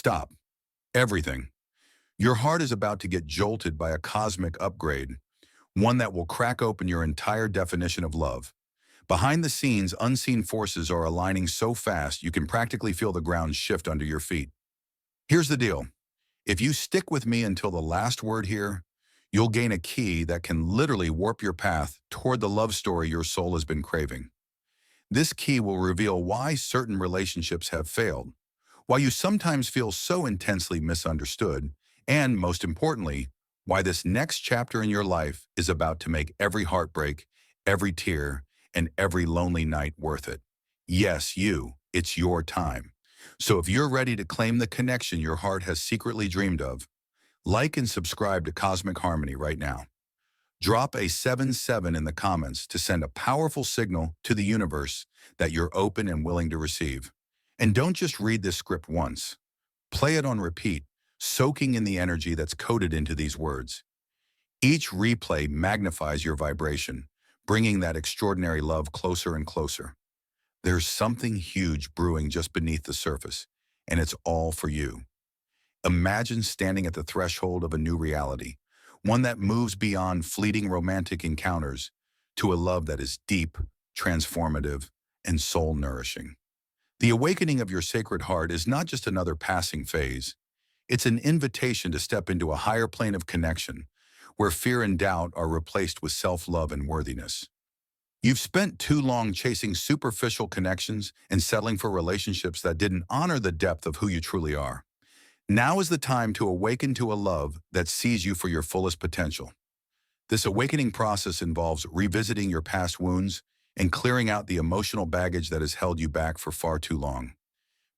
Stop. Everything. Your heart is about to get jolted by a cosmic upgrade, one that will crack open your entire definition of love. Behind the scenes, unseen forces are aligning so fast you can practically feel the ground shift under your feet. Here's the deal. If you stick with me until the last word here, you'll gain a key that can literally warp your path toward the love story your soul has been craving. This key will reveal why certain relationships have failed, why you sometimes feel so intensely misunderstood, and most importantly, why this next chapter in your life is about to make every heartbreak, every tear, and every lonely night worth it. Yes, it's your time. So if you're ready to claim the connection your heart has secretly dreamed of, like and subscribe to Cosmic Harmony right now. Drop a 7-7 in the comments to send a powerful signal to the universe that you're open and willing to receive. And don't just read this script once. Play it on repeat, soaking in the energy that's coded into these words. Each replay magnifies your vibration, bringing that extraordinary love closer and closer. There's something huge brewing just beneath the surface, and it's all for you. Imagine standing at the threshold of a new reality, one that moves beyond fleeting romantic encounters to a love that is deep, transformative, and soul-nourishing. The awakening of your sacred heart is not just another passing phase. It's an invitation to step into a higher plane of connection, where fear and doubt are replaced with self-love and worthiness. You've spent too long chasing superficial connections and settling for relationships that didn't honor the depth of who you truly are. Now is the time to awaken to a love that sees you for your fullest potential. This awakening process involves revisiting your past wounds and clearing out the emotional baggage that has held you back for far too long.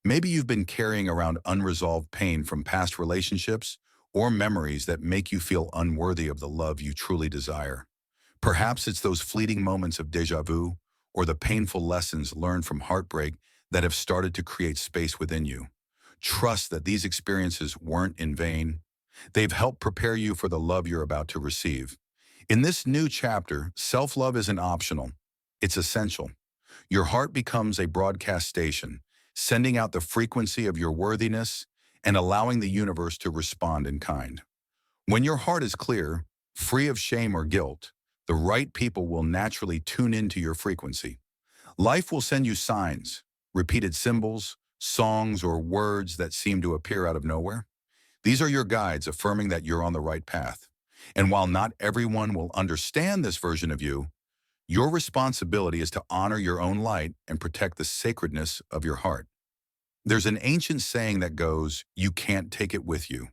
Maybe you've been carrying around unresolved pain from past relationships or memories that make you feel unworthy of the love you truly desire. Perhaps it's those fleeting moments of déjà vu or the painful lessons learned from heartbreak that have started to create space within you. Trust that these experiences weren't in vain. They've helped prepare you for the love you're about to receive. In this new chapter, self-love isn't optional. It's essential. Your heart becomes a broadcast station, sending out the frequency of your worthiness and allowing the universe to respond in kind. When your heart is clear, free of shame or guilt, the right people will naturally tune into your frequency. Life will send you signs, repeated symbols, songs, or words that seem to appear out of nowhere. These are your guides affirming that you're on the right path. And while not everyone will understand this version of you, your responsibility is to honor your own light and protect the sacredness of your heart. There's an ancient saying that goes, "You can't take it with you."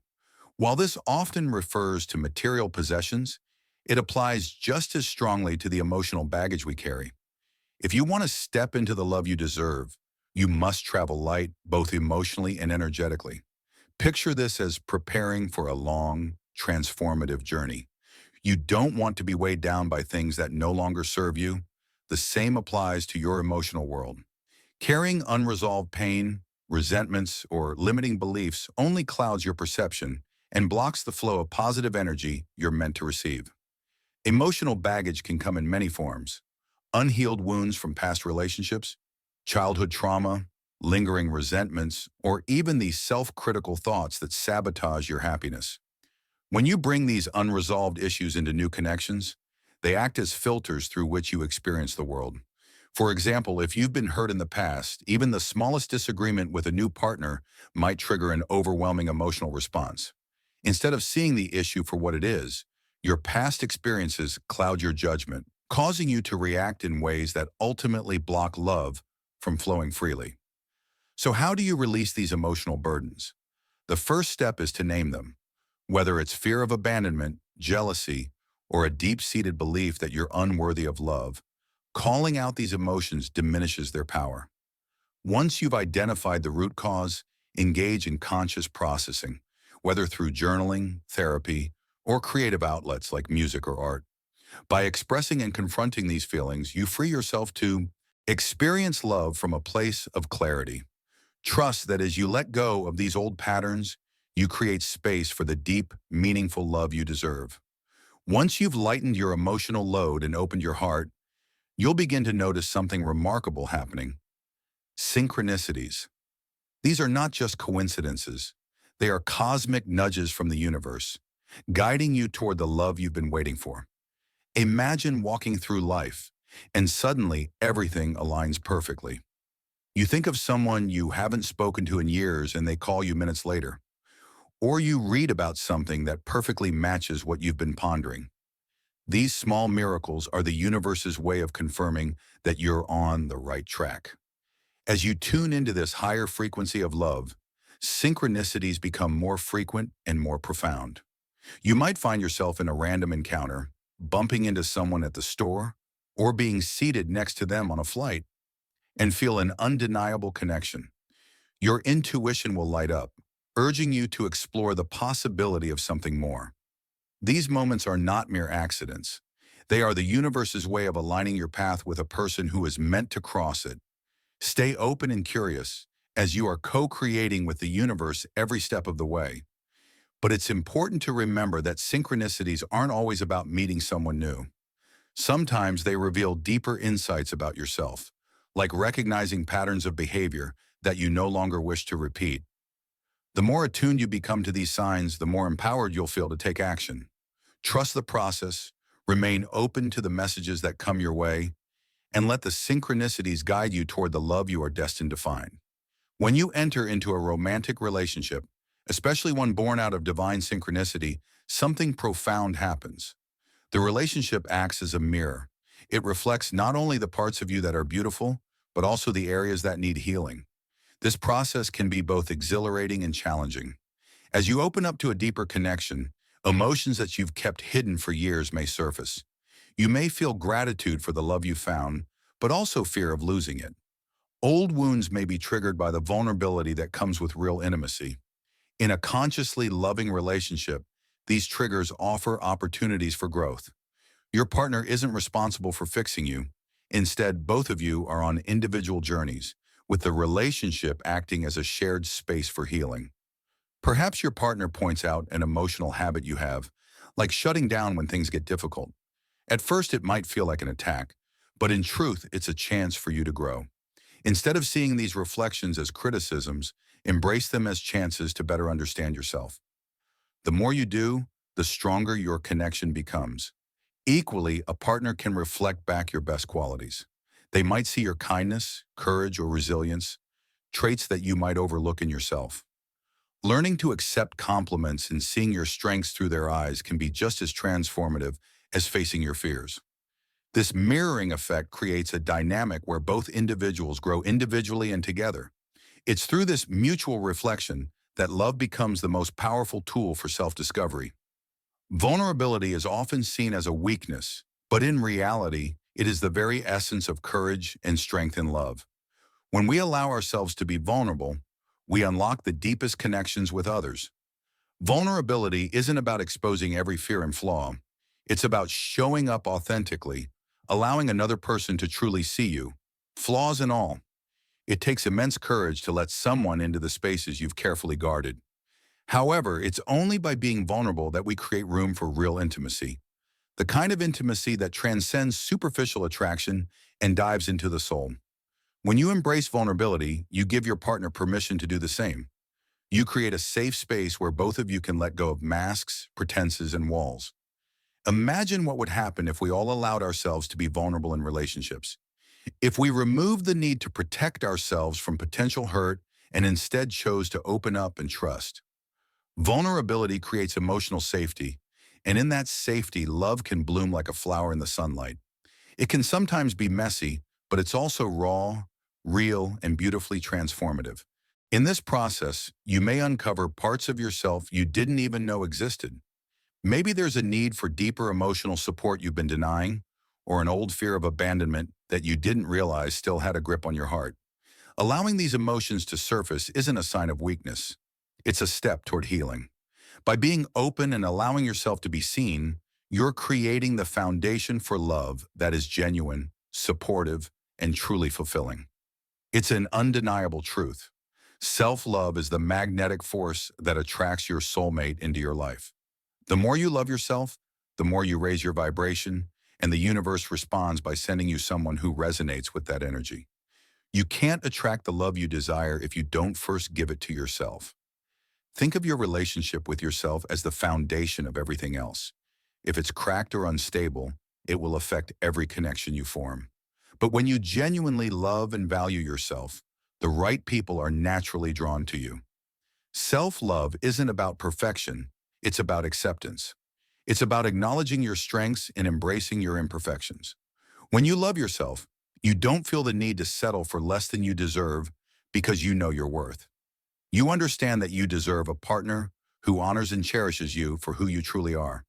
While this often refers to material possessions, it applies just as strongly to the emotional baggage we carry. If you want to step into the love you deserve, you must travel light, both emotionally and energetically. Picture this as preparing for a long, transformative journey. You don't want to be weighed down by things that no longer serve you. The same applies to your emotional world. Carrying unresolved pain, resentments, or limiting beliefs only clouds your perception and blocks the flow of positive energy you're meant to receive. Emotional baggage can come in many forms. Unhealed wounds from past relationships, childhood trauma, lingering resentments, or even the self-critical thoughts that sabotage your happiness. When you bring these unresolved issues into new connections, they act as filters through which you experience the world. For example, if you've been hurt in the past, even the smallest disagreement with a new partner might trigger an overwhelming emotional response. Instead of seeing the issue for what it is, your past experiences cloud your judgment, causing you to react in ways that ultimately block love from flowing freely. So how do you release these emotional burdens? The first step is to name them. Whether it's fear of abandonment, jealousy, or a deep-seated belief that you're unworthy of love, calling out these emotions diminishes their power. Once you've identified the root cause, engage in conscious processing, whether through journaling, therapy, or creative outlets like music or art. By expressing and confronting these feelings, you free yourself to experience love from a place of clarity. Trust that as you let go of these old patterns, you create space for the deep, meaningful love you deserve. Once you've lightened your emotional load and opened your heart, you'll begin to notice something remarkable happening. Synchronicities. These are not just coincidences. They are cosmic nudges from the universe, guiding you toward the love you've been waiting for. Imagine walking through life, and suddenly everything aligns perfectly. You think of someone you haven't spoken to in years and they call you minutes later. Or you read about something that perfectly matches what you've been pondering. These small miracles are the universe's way of confirming that you're on the right track. As you tune into this higher frequency of love, synchronicities become more frequent and more profound. You might find yourself in a random encounter, bumping into someone at the store, or being seated next to them on a flight, and feel an undeniable connection. Your intuition will light up, urging you to explore the possibility of something more. These moments are not mere accidents. They are the universe's way of aligning your path with a person who is meant to cross it. Stay open and curious, as you are co-creating with the universe every step of the way. But it's important to remember that synchronicities aren't always about meeting someone new. Sometimes they reveal deeper insights about yourself, like recognizing patterns of behavior that you no longer wish to repeat. The more attuned you become to these signs, the more empowered you'll feel to take action. Trust the process, remain open to the messages that come your way, and let the synchronicities guide you toward the love you are destined to find. When you enter into a romantic relationship, especially one born out of divine synchronicity, something profound happens. The relationship acts as a mirror. It reflects not only the parts of you that are beautiful, but also the areas that need healing. This process can be both exhilarating and challenging. As you open up to a deeper connection, emotions that you've kept hidden for years may surface. You may feel gratitude for the love you found, but also fear of losing it. Old wounds may be triggered by the vulnerability that comes with real intimacy. In a consciously loving relationship, these triggers offer opportunities for growth. Your partner isn't responsible for fixing you. Instead, both of you are on individual journeys, with the relationship acting as a shared space for healing. Perhaps your partner points out an emotional habit you have, like shutting down when things get difficult. At first, it might feel like an attack, but in truth, it's a chance for you to grow. Instead of seeing these reflections as criticisms, embrace them as chances to better understand yourself. The more you do, the stronger your connection becomes. Equally, a partner can reflect back your best qualities. They might see your kindness, courage, or resilience, traits that you might overlook in yourself. Learning to accept compliments and seeing your strengths through their eyes can be just as transformative as facing your fears. This mirroring effect creates a dynamic where both individuals grow individually and together. It's through this mutual reflection that love becomes the most powerful tool for self-discovery. Vulnerability is often seen as a weakness, but in reality, it is the very essence of courage and strength in love. When we allow ourselves to be vulnerable, we unlock the deepest connections with others. Vulnerability isn't about exposing every fear and flaw. It's about showing up authentically, allowing another person to truly see you, flaws and all. It takes immense courage to let someone into the spaces you've carefully guarded. However, it's only by being vulnerable that we create room for real intimacy, the kind of intimacy that transcends superficial attraction and dives into the soul. When you embrace vulnerability, you give your partner permission to do the same. You create a safe space where both of you can let go of masks, pretenses, and walls. Imagine what would happen if we all allowed ourselves to be vulnerable in relationships. If we removed the need to protect ourselves from potential hurt and instead chose to open up and trust. Vulnerability creates emotional safety, and in that safety, love can bloom like a flower in the sunlight. It can sometimes be messy, but it's also raw, real, and beautifully transformative. In this process, you may uncover parts of yourself you didn't even know existed. Maybe there's a need for deeper emotional support you've been denying, or an old fear of abandonment that you didn't realize still had a grip on your heart. Allowing these emotions to surface isn't a sign of weakness. It's a step toward healing. By being open and allowing yourself to be seen, you're creating the foundation for love that is genuine, supportive, and truly fulfilling. It's an undeniable truth. Self-love is the magnetic force that attracts your soulmate into your life. The more you love yourself, the more you raise your vibration, and the universe responds by sending you someone who resonates with that energy. You can't attract the love you desire if you don't first give it to yourself. Think of your relationship with yourself as the foundation of everything else. If it's cracked or unstable, it will affect every connection you form. But when you genuinely love and value yourself, the right people are naturally drawn to you. Self-love isn't about perfection, it's about acceptance. It's about acknowledging your strengths and embracing your imperfections. When you love yourself, you don't feel the need to settle for less than you deserve because you know your worth. You understand that you deserve a partner who honors and cherishes you for who you truly are.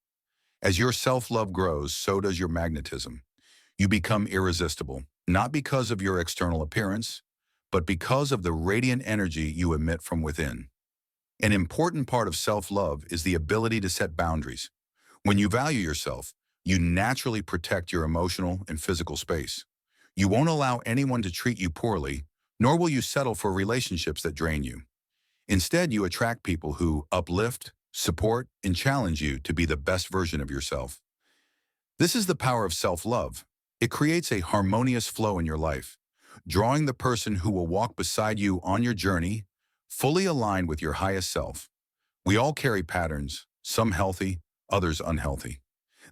As your self-love grows, so does your magnetism. You become irresistible, not because of your external appearance, but because of the radiant energy you emit from within. An important part of self-love is the ability to set boundaries. When you value yourself, you naturally protect your emotional and physical space. You won't allow anyone to treat you poorly, nor will you settle for relationships that drain you. Instead, you attract people who uplift, support, and challenge you to be the best version of yourself. This is the power of self-love. It creates a harmonious flow in your life, drawing the person who will walk beside you on your journey, fully aligned with your highest self. We all carry patterns, some healthy, others unhealthy.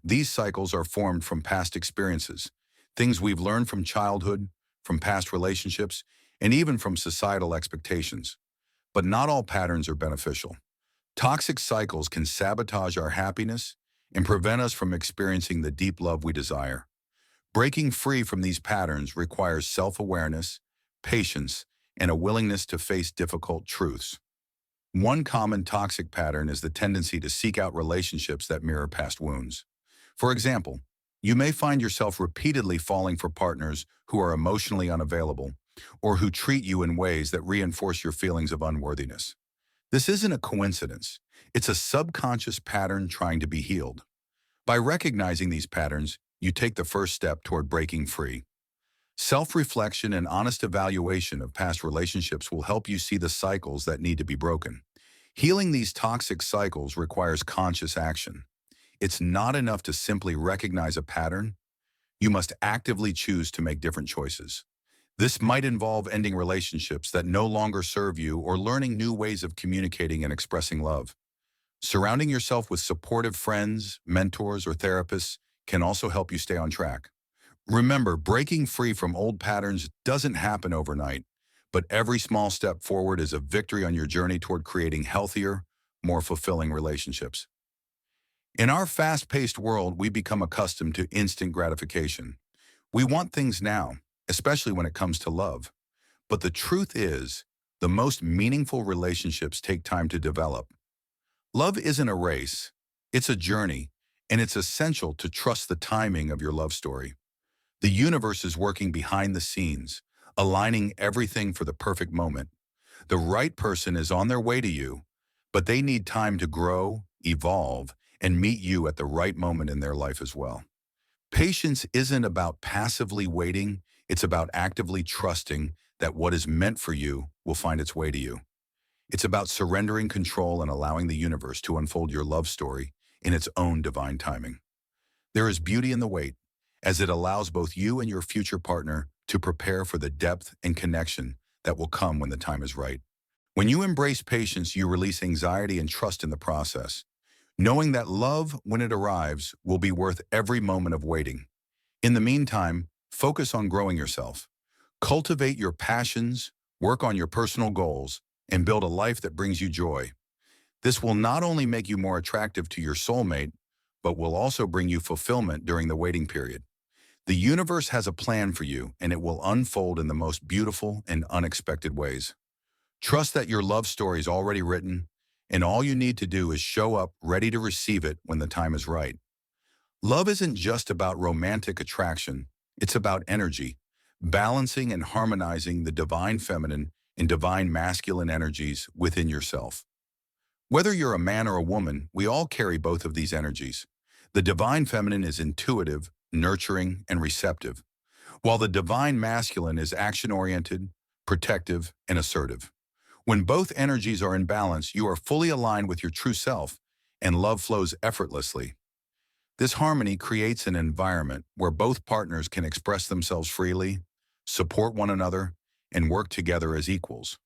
These cycles are formed from past experiences, things we've learned from childhood, from past relationships, and even from societal expectations. But not all patterns are beneficial. Toxic cycles can sabotage our happiness and prevent us from experiencing the deep love we desire. Breaking free from these patterns requires self-awareness, patience, and a willingness to face difficult truths. One common toxic pattern is the tendency to seek out relationships that mirror past wounds. For example, you may find yourself repeatedly falling for partners who are emotionally unavailable or who treat you in ways that reinforce your feelings of unworthiness. This isn't a coincidence. It's a subconscious pattern trying to be healed. By recognizing these patterns, you take the first step toward breaking free. Self-reflection and honest evaluation of past relationships will help you see the cycles that need to be broken. Healing these toxic cycles requires conscious action. It's not enough to simply recognize a pattern. You must actively choose to make different choices. This might involve ending relationships that no longer serve you or learning new ways of communicating and expressing love. Surrounding yourself with supportive friends, mentors, or therapists can also help you stay on track. Remember, breaking free from old patterns doesn't happen overnight, but every small step forward is a victory on your journey toward creating healthier, more fulfilling relationships. In our fast-paced world, we become accustomed to instant gratification. We want things now, especially when it comes to love. But the truth is, the most meaningful relationships take time to develop. Love isn't a race, it's a journey, and it's essential to trust the timing of your love story. The universe is working behind the scenes, aligning everything for the perfect moment. The right person is on their way to you, but they need time to grow, evolve, and meet you at the right moment in their life as well. Patience isn't about passively waiting, it's about actively trusting that what is meant for you will find its way to you. It's about surrendering control and allowing the universe to unfold your love story in its own divine timing. There is beauty in the wait, as it allows both you and your future partner to prepare for the depth and connection that will come when the time is right. When you embrace patience, you release anxiety and trust in the process, knowing that love, when it arrives, will be worth every moment of waiting. In the meantime, focus on growing yourself. Cultivate your passions, work on your personal goals, and build a life that brings you joy. This will not only make you more attractive to your soulmate, but will also bring you fulfillment during the waiting period. The universe has a plan for you, and it will unfold in the most beautiful and unexpected ways. Trust that your love story is already written, and all you need to do is show up ready to receive it when the time is right. Love isn't just about romantic attraction, it's about energy, balancing and harmonizing the divine feminine and divine masculine energies within yourself. Whether you're a man or a woman, we all carry both of these energies. The divine feminine is intuitive, nurturing, and receptive, while the divine masculine is action-oriented, protective, and assertive. When both energies are in balance, you are fully aligned with your true self, and love flows effortlessly. This harmony creates an environment where both partners can express themselves freely, support one another, and work together as equals.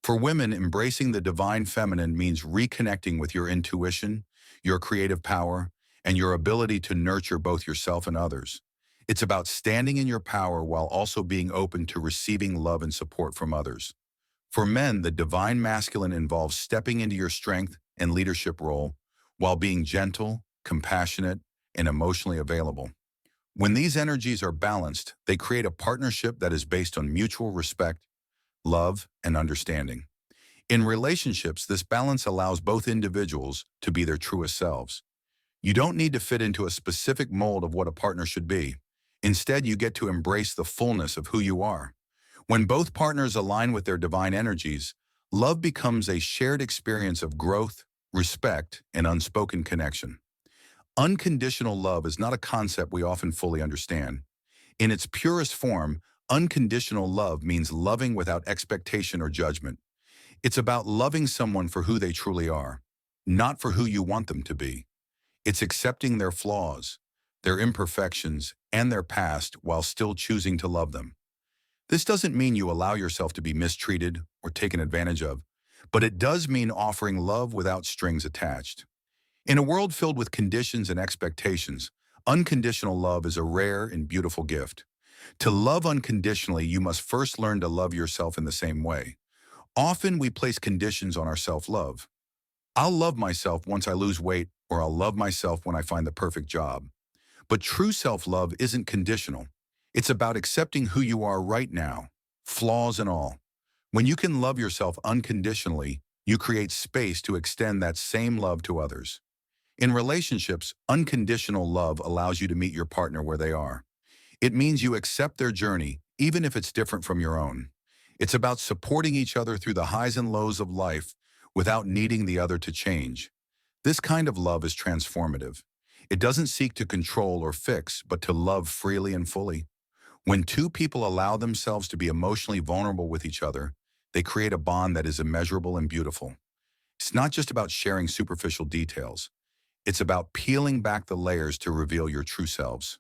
For women, embracing the divine feminine means reconnecting with your intuition, your creative power, and your ability to nurture both yourself and others. It's about standing in your power while also being open to receiving love and support from others. For men, the divine masculine involves stepping into your strength and leadership role while being gentle, compassionate, and emotionally available. When these energies are balanced, they create a partnership that is based on mutual respect, love, and understanding. In relationships, this balance allows both individuals to be their truest selves. You don't need to fit into a specific mold of what a partner should be. Instead, you get to embrace the fullness of who you are. When both partners align with their divine energies, love becomes a shared experience of growth, respect, and unspoken connection. Unconditional love is not a concept we often fully understand. In its purest form, unconditional love means loving without expectation or judgment. It's about loving someone for who they truly are, not for who you want them to be. It's accepting their flaws, their imperfections, and their past while still choosing to love them. This doesn't mean you allow yourself to be mistreated or taken advantage of, but it does mean offering love without strings attached. In a world filled with conditions and expectations, unconditional love is a rare and beautiful gift. To love unconditionally, you must first learn to love yourself in the same way. Often we place conditions on our self-love. I'll love myself once I lose weight, or I'll love myself when I find the perfect job. But true self-love isn't conditional. It's about accepting who you are right now, flaws and all. When you can love yourself unconditionally, you create space to extend that same love to others. In relationships, unconditional love allows you to meet your partner where they are. It means you accept their journey, even if it's different from your own. It's about supporting each other through the highs and lows of life without needing the other to change. This kind of love is transformative. It doesn't seek to control or fix, but to love freely and fully. When two people allow themselves to be emotionally vulnerable with each other, they create a bond that is immeasurable and beautiful. It's not just about sharing superficial details. It's about peeling back the layers to reveal your true selves,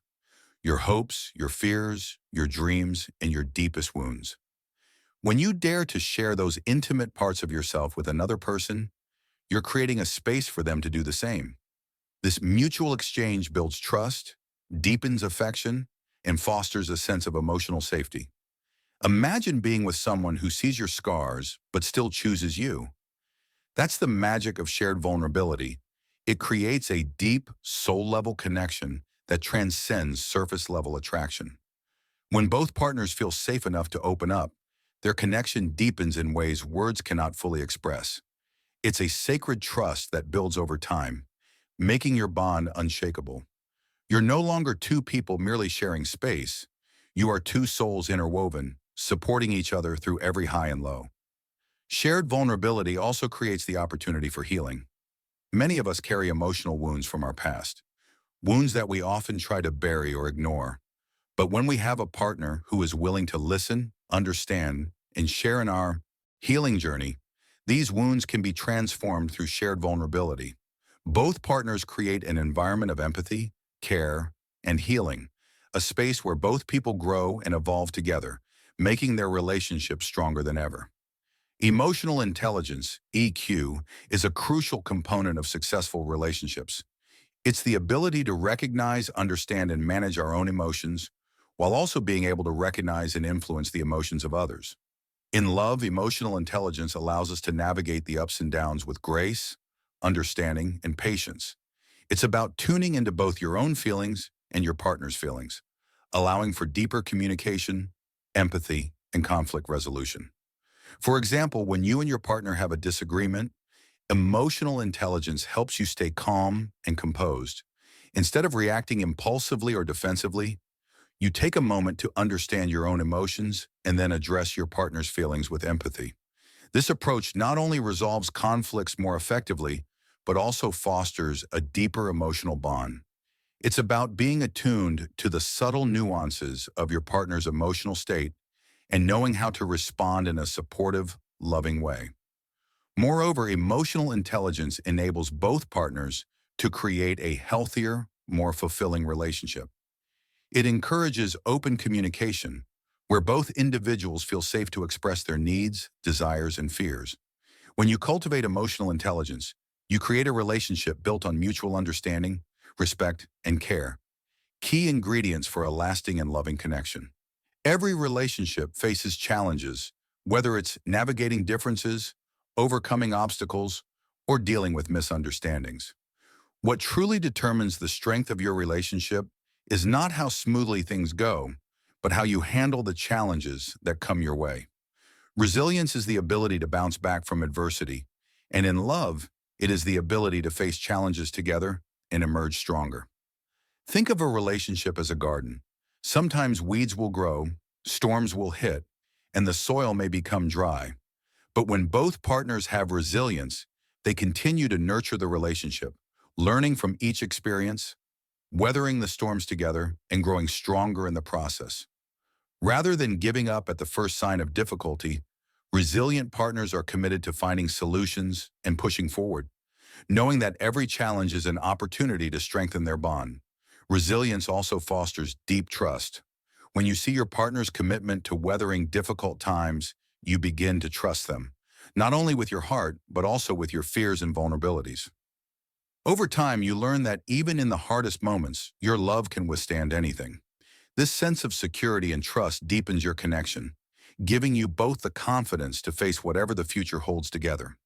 your hopes, your fears, your dreams, and your deepest wounds. When you dare to share those intimate parts of yourself with another person, you're creating a space for them to do the same. This mutual exchange builds trust, deepens affection, and fosters a sense of emotional safety. Imagine being with someone who sees your scars but still chooses you. That's the magic of shared vulnerability. It creates a deep, soul-level connection that transcends surface-level attraction. When both partners feel safe enough to open up, their connection deepens in ways words cannot fully express. It's a sacred trust that builds over time, making your bond unshakable. You're no longer two people merely sharing space. You are two souls interwoven, supporting each other through every high and low. Shared vulnerability also creates the opportunity for healing. Many of us carry emotional wounds from our past, wounds that we often try to bury or ignore. But when we have a partner who is willing to listen, understand, and share in our healing journey, these wounds can be transformed through shared vulnerability. Both partners create an environment of empathy, care, and healing, a space where both people grow and evolve together, making their relationship stronger than ever. Emotional intelligence, EQ, is a crucial component of successful relationships. It's the ability to recognize, understand, and manage our own emotions, while also being able to recognize and influence the emotions of others. In love, emotional intelligence allows us to navigate the ups and downs with grace, understanding, and patience. It's about tuning into both your own feelings and your partner's feelings, allowing for deeper communication, empathy, and conflict resolution. For example, when you and your partner have a disagreement, emotional intelligence helps you stay calm and composed. Instead of reacting impulsively or defensively, you take a moment to understand your own emotions and then address your partner's feelings with empathy. This approach not only resolves conflicts more effectively, but also fosters a deeper emotional bond. It's about being attuned to the subtle nuances of your partner's emotional state and knowing how to respond in a supportive, loving way. Moreover, emotional intelligence enables both partners to create a healthier, more fulfilling relationship. It encourages open communication, where both individuals feel safe to express their needs, desires, and fears. When you cultivate emotional intelligence, you create a relationship built on mutual understanding, respect, and care, key ingredients for a lasting and loving connection. Every relationship faces challenges, whether it's navigating differences, overcoming obstacles, or dealing with misunderstandings. What truly determines the strength of your relationship is not how smoothly things go, but how you handle the challenges that come your way. Resilience is the ability to bounce back from adversity, and in love, it is the ability to face challenges together and emerge stronger. Think of a relationship as a garden. Sometimes weeds will grow, storms will hit, and the soil may become dry. But when both partners have resilience, they continue to nurture the relationship, learning from each experience, weathering the storms together, and growing stronger in the process. Rather than giving up at the first sign of difficulty, resilient partners are committed to finding solutions and pushing forward, knowing that every challenge is an opportunity to strengthen their bond. Resilience also fosters deep trust. When you see your partner's commitment to weathering difficult times, you begin to trust them, not only with your heart, but also with your fears and vulnerabilities. Over time, you learn that even in the hardest moments, your love can withstand anything. This sense of security and trust deepens your connection, giving you both the confidence to face whatever the future holds together.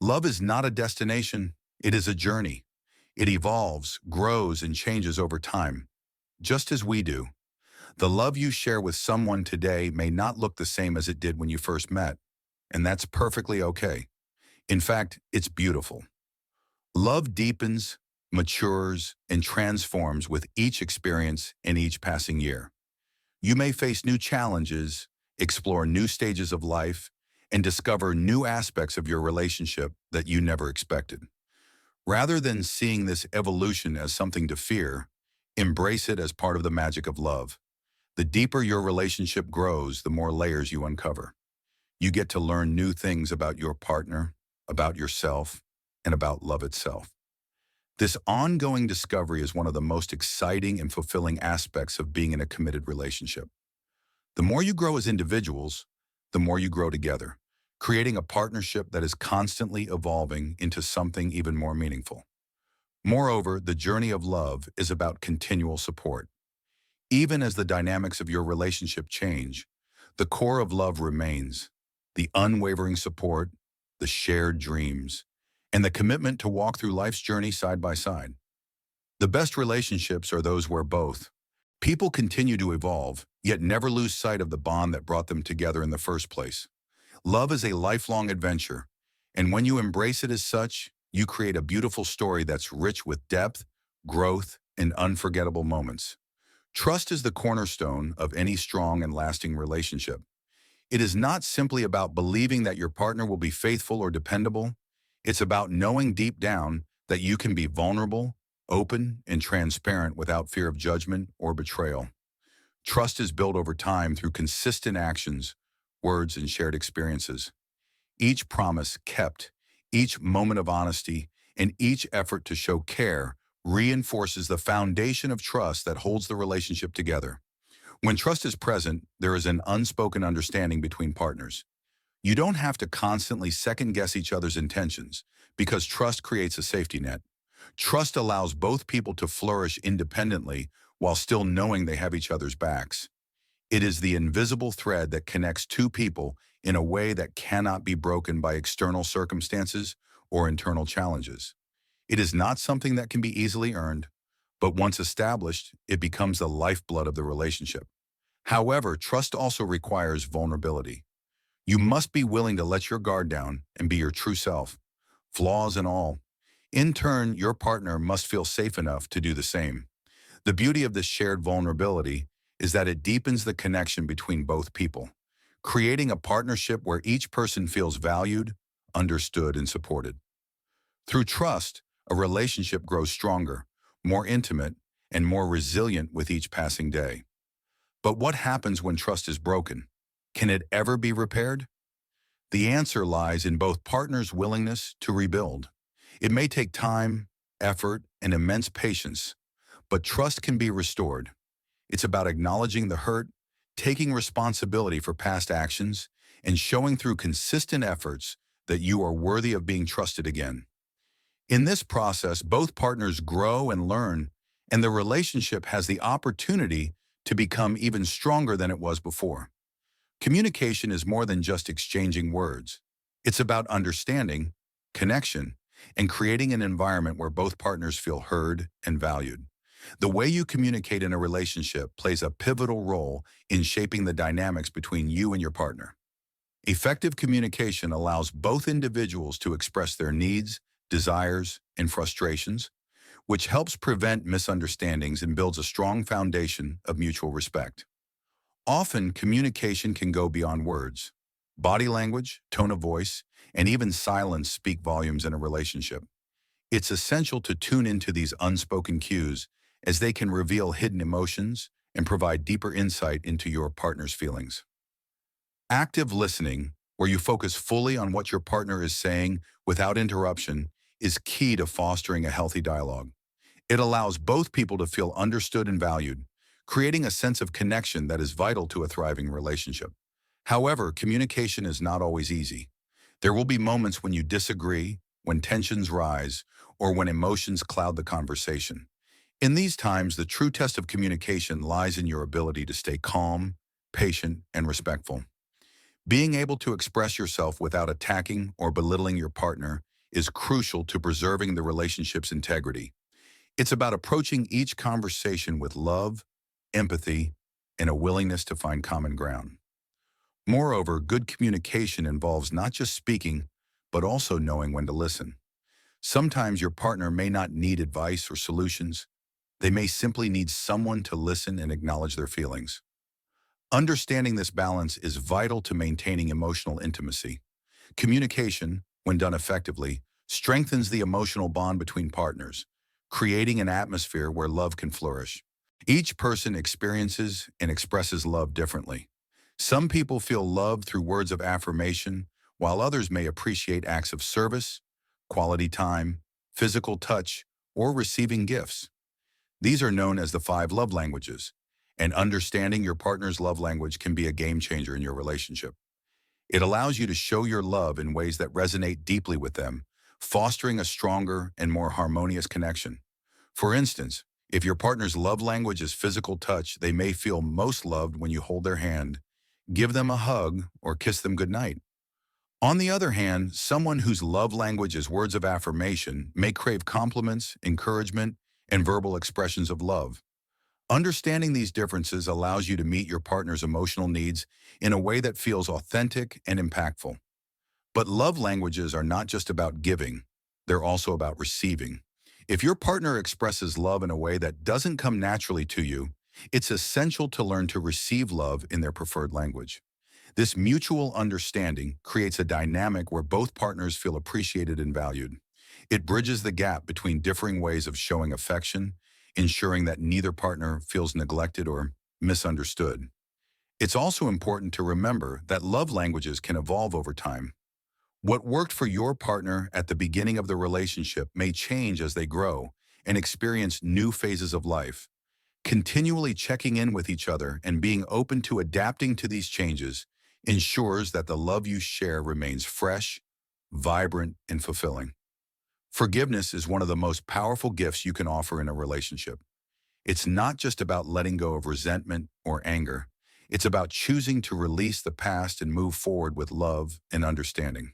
Love is not a destination, it is a journey. It evolves, grows, and changes over time, just as we do. The love you share with someone today may not look the same as it did when you first met, and that's perfectly okay. In fact, it's beautiful. Love deepens, matures, and transforms with each experience and each passing year. You may face new challenges, explore new stages of life, and discover new aspects of your relationship that you never expected. Rather than seeing this evolution as something to fear, embrace it as part of the magic of love. The deeper your relationship grows, the more layers you uncover. You get to learn new things about your partner, about yourself, and about love itself. This ongoing discovery is one of the most exciting and fulfilling aspects of being in a committed relationship. The more you grow as individuals, the more you grow together, creating a partnership that is constantly evolving into something even more meaningful. Moreover, the journey of love is about continual support. Even as the dynamics of your relationship change, the core of love remains: the unwavering support, the shared dreams, and the commitment to walk through life's journey side by side. The best relationships are those where both people continue to evolve, yet never lose sight of the bond that brought them together in the first place. Love is a lifelong adventure, and when you embrace it as such, you create a beautiful story that's rich with depth, growth, and unforgettable moments. Trust is the cornerstone of any strong and lasting relationship. It is not simply about believing that your partner will be faithful or dependable. It's about knowing deep down that you can be vulnerable, open, and transparent without fear of judgment or betrayal. Trust is built over time through consistent actions, words, and shared experiences. Each promise kept, each moment of honesty, and each effort to show care reinforces the foundation of trust that holds the relationship together. When trust is present, there is an unspoken understanding between partners. You don't have to constantly second-guess each other's intentions, because trust creates a safety net. Trust allows both people to flourish independently while still knowing they have each other's backs. It is the invisible thread that connects two people in a way that cannot be broken by external circumstances or internal challenges. It is not something that can be easily earned, but once established, it becomes the lifeblood of the relationship. However, trust also requires vulnerability. You must be willing to let your guard down and be your true self, flaws and all. In turn, your partner must feel safe enough to do the same. The beauty of this shared vulnerability is that it deepens the connection between both people, creating a partnership where each person feels valued, understood, and supported. Through trust, a relationship grows stronger, more intimate, and more resilient with each passing day. But what happens when trust is broken? Can it ever be repaired? The answer lies in both partners' willingness to rebuild. It may take time, effort, and immense patience, but trust can be restored. It's about acknowledging the hurt, taking responsibility for past actions, and showing through consistent efforts that you are worthy of being trusted again. In this process, both partners grow and learn, and the relationship has the opportunity to become even stronger than it was before. Communication is more than just exchanging words. It's about understanding, connection, and creating an environment where both partners feel heard and valued. The way you communicate in a relationship plays a pivotal role in shaping the dynamics between you and your partner. Effective communication allows both individuals to express their needs, desires, and frustrations, which helps prevent misunderstandings and builds a strong foundation of mutual respect. Often, communication can go beyond words. Body language, tone of voice, and even silence speak volumes in a relationship. It's essential to tune into these unspoken cues as they can reveal hidden emotions and provide deeper insight into your partner's feelings. Active listening, where you focus fully on what your partner is saying without interruption, is key to fostering a healthy dialogue. It allows both people to feel understood and valued, creating a sense of connection that is vital to a thriving relationship. However, communication is not always easy. There will be moments when you disagree, when tensions rise, or when emotions cloud the conversation. In these times, the true test of communication lies in your ability to stay calm, patient, and respectful. Being able to express yourself without attacking or belittling your partner is crucial to preserving the relationship's integrity. It's about approaching each conversation with love, empathy, and a willingness to find common ground. Moreover, good communication involves not just speaking, but also knowing when to listen. Sometimes your partner may not need advice or solutions. They may simply need someone to listen and acknowledge their feelings. Understanding this balance is vital to maintaining emotional intimacy. Communication, when done effectively, strengthens the emotional bond between partners, creating an atmosphere where love can flourish. Each person experiences and expresses love differently. Some people feel love through words of affirmation, while others may appreciate acts of service, quality time, physical touch, or receiving gifts. These are known as the five love languages, and understanding your partner's love language can be a game changer in your relationship. It allows you to show your love in ways that resonate deeply with them, fostering a stronger and more harmonious connection. For instance, if your partner's love language is physical touch, they may feel most loved when you hold their hand, give them a hug, or kiss them goodnight. On the other hand, someone whose love language is words of affirmation may crave compliments, encouragement, and verbal expressions of love. Understanding these differences allows you to meet your partner's emotional needs in a way that feels authentic and impactful. But love languages are not just about giving, they're also about receiving. If your partner expresses love in a way that doesn't come naturally to you, it's essential to learn to receive love in their preferred language. This mutual understanding creates a dynamic where both partners feel appreciated and valued. It bridges the gap between differing ways of showing affection, ensuring that neither partner feels neglected or misunderstood. It's also important to remember that love languages can evolve over time. What worked for your partner at the beginning of the relationship may change as they grow and experience new phases of life. Continually checking in with each other and being open to adapting to these changes ensures that the love you share remains fresh, vibrant, and fulfilling. Forgiveness is one of the most powerful gifts you can offer in a relationship. It's not just about letting go of resentment or anger. It's about choosing to release the past and move forward with love and understanding.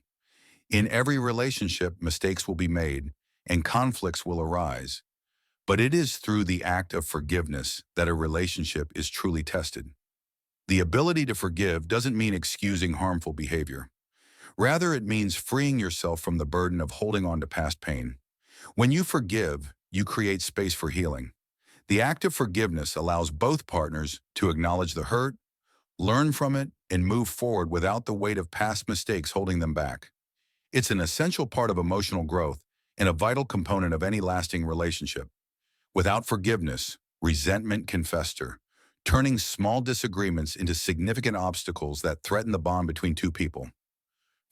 In every relationship, mistakes will be made and conflicts will arise, but it is through the act of forgiveness that a relationship is truly tested. The ability to forgive doesn't mean excusing harmful behavior. Rather, it means freeing yourself from the burden of holding on to past pain. When you forgive, you create space for healing. The act of forgiveness allows both partners to acknowledge the hurt, learn from it, and move forward without the weight of past mistakes holding them back. It's an essential part of emotional growth and a vital component of any lasting relationship. Without forgiveness, resentment can fester, turning small disagreements into significant obstacles that threaten the bond between two people.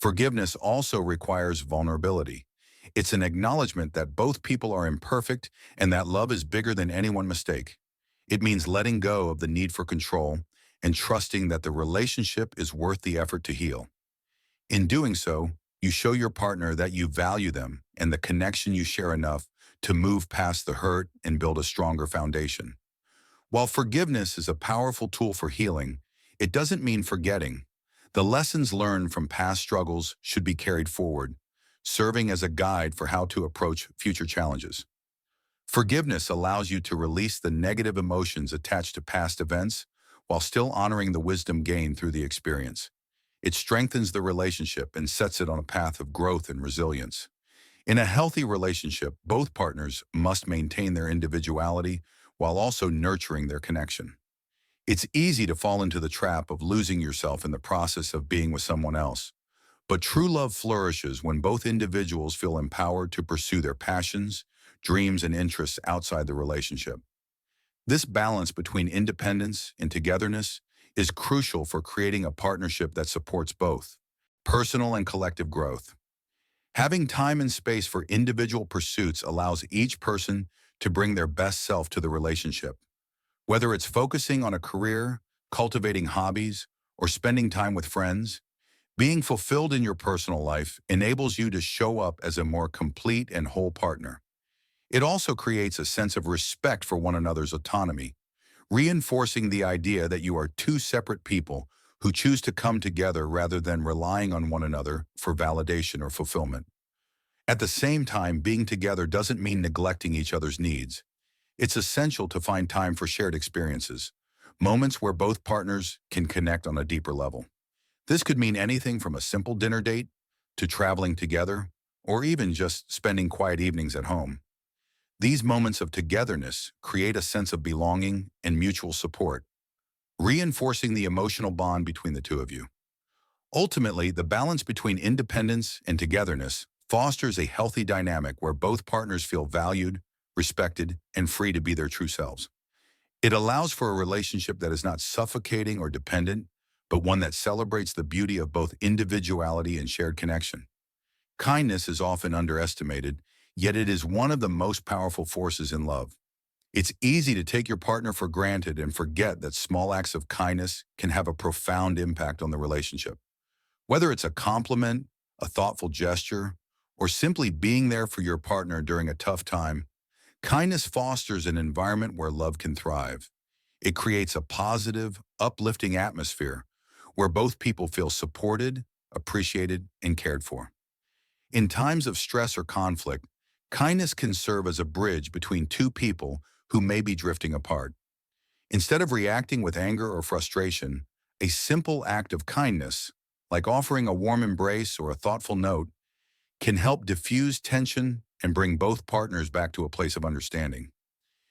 Forgiveness also requires vulnerability. It's an acknowledgement that both people are imperfect and that love is bigger than any one mistake. It means letting go of the need for control and trusting that the relationship is worth the effort to heal. In doing so, you show your partner that you value them and the connection you share enough to move past the hurt and build a stronger foundation. While forgiveness is a powerful tool for healing, it doesn't mean forgetting. The lessons learned from past struggles should be carried forward, serving as a guide for how to approach future challenges. Forgiveness allows you to release the negative emotions attached to past events while still honoring the wisdom gained through the experience. It strengthens the relationship and sets it on a path of growth and resilience. In a healthy relationship, both partners must maintain their individuality while also nurturing their connection. It's easy to fall into the trap of losing yourself in the process of being with someone else. But true love flourishes when both individuals feel empowered to pursue their passions, dreams, and interests outside the relationship. This balance between independence and togetherness is crucial for creating a partnership that supports both personal and collective growth. Having time and space for individual pursuits allows each person to bring their best self to the relationship. Whether it's focusing on a career, cultivating hobbies, or spending time with friends, being fulfilled in your personal life enables you to show up as a more complete and whole partner. It also creates a sense of respect for one another's autonomy, reinforcing the idea that you are two separate people who choose to come together rather than relying on one another for validation or fulfillment. At the same time, being together doesn't mean neglecting each other's needs. It's essential to find time for shared experiences, moments where both partners can connect on a deeper level. This could mean anything from a simple dinner date to traveling together, or even just spending quiet evenings at home. These moments of togetherness create a sense of belonging and mutual support, reinforcing the emotional bond between the two of you. Ultimately, the balance between independence and togetherness fosters a healthy dynamic where both partners feel valued, respected, and free to be their true selves. It allows for a relationship that is not suffocating or dependent, but one that celebrates the beauty of both individuality and shared connection. Kindness is often underestimated, yet it is one of the most powerful forces in love. It's easy to take your partner for granted and forget that small acts of kindness can have a profound impact on the relationship. Whether it's a compliment, a thoughtful gesture, or simply being there for your partner during a tough time, kindness fosters an environment where love can thrive. It creates a positive, uplifting atmosphere where both people feel supported, appreciated, and cared for. In times of stress or conflict, kindness can serve as a bridge between two people who may be drifting apart. Instead of reacting with anger or frustration, a simple act of kindness, like offering a warm embrace or a thoughtful note, can help diffuse tension and bring both partners back to a place of understanding.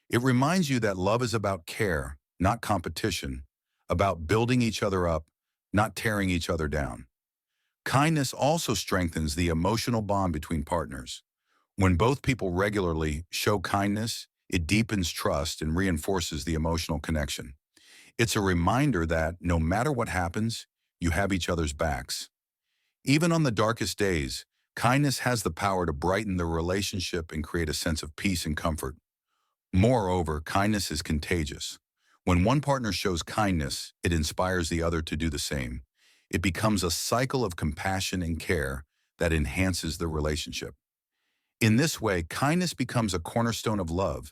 It reminds you that love is about care, not competition, about building each other up, not tearing each other down. Kindness also strengthens the emotional bond between partners. When both people regularly show kindness, it deepens trust and reinforces the emotional connection. It's a reminder that no matter what happens, you have each other's backs. Even on the darkest days, kindness has the power to brighten the relationship and create a sense of peace and comfort. Moreover, kindness is contagious. When one partner shows kindness, it inspires the other to do the same. It becomes a cycle of compassion and care that enhances the relationship. In this way, kindness becomes a cornerstone of love,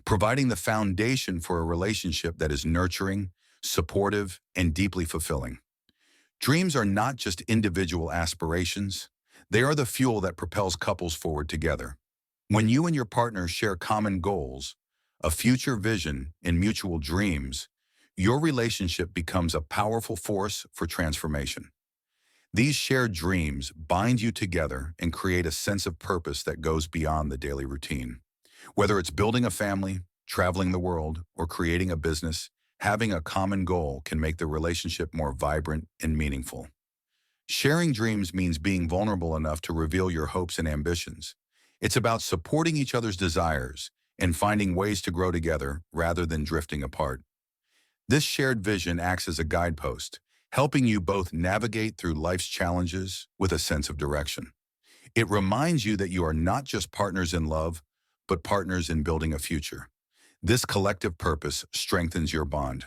providing the foundation for a relationship that is nurturing, supportive, and deeply fulfilling. Dreams are not just individual aspirations. They are the fuel that propels couples forward together. When you and your partner share common goals, a future vision, and mutual dreams, your relationship becomes a powerful force for transformation. These shared dreams bind you together and create a sense of purpose that goes beyond the daily routine. Whether it's building a family, traveling the world, or creating a business, having a common goal can make the relationship more vibrant and meaningful. Sharing dreams means being vulnerable enough to reveal your hopes and ambitions. It's about supporting each other's desires and finding ways to grow together rather than drifting apart. This shared vision acts as a guidepost, helping you both navigate through life's challenges with a sense of direction. It reminds you that you are not just partners in love, but partners in building a future. This collective purpose strengthens your bond,